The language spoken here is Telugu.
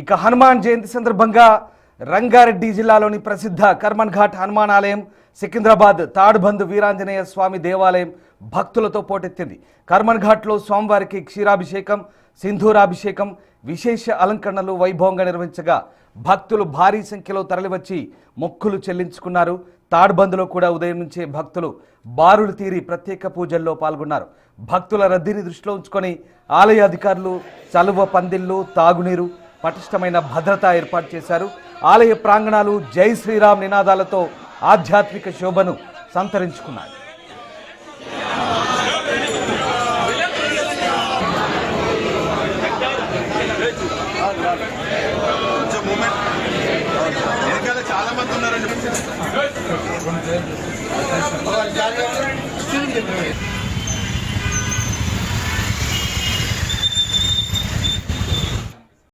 ఇక హనుమాన్ జయంతి సందర్భంగా రంగారెడ్డి జిల్లాలోని ప్రసిద్ధ కర్మన్ ఘాట్ హనుమాన్ ఆలయం, సికింద్రాబాద్ తాడ్బంద్ వీరాంజనేయ స్వామి దేవాలయం భక్తులతో పోటెత్తింది. కర్మన్ ఘాట్లో స్వామివారికి క్షీరాభిషేకం, సింధూరాభిషేకం, విశేష అలంకరణలు వైభవంగా నిర్వహించగా భక్తులు భారీ సంఖ్యలో తరలివచ్చి మొక్కులు చెల్లించుకున్నారు. తాడ్బంద్లో కూడా ఉదయం నుంచే భక్తులు బారులు తీరి ప్రత్యేక పూజల్లో పాల్గొన్నారు. భక్తుల రద్దీని దృష్టిలో ఉంచుకొని ఆలయ అధికారులు చలువ పందిళ్లు, తాగునీరు, పటిష్టమైన భద్రత ఏర్పాటు చేశారు. ఆలయ ప్రాంగణాలు జై శ్రీరామ్ నినాదాలతో ఆధ్యాత్మిక శోభను సంతరించుకున్నాయి. చాలా మంది ఉన్నారండి.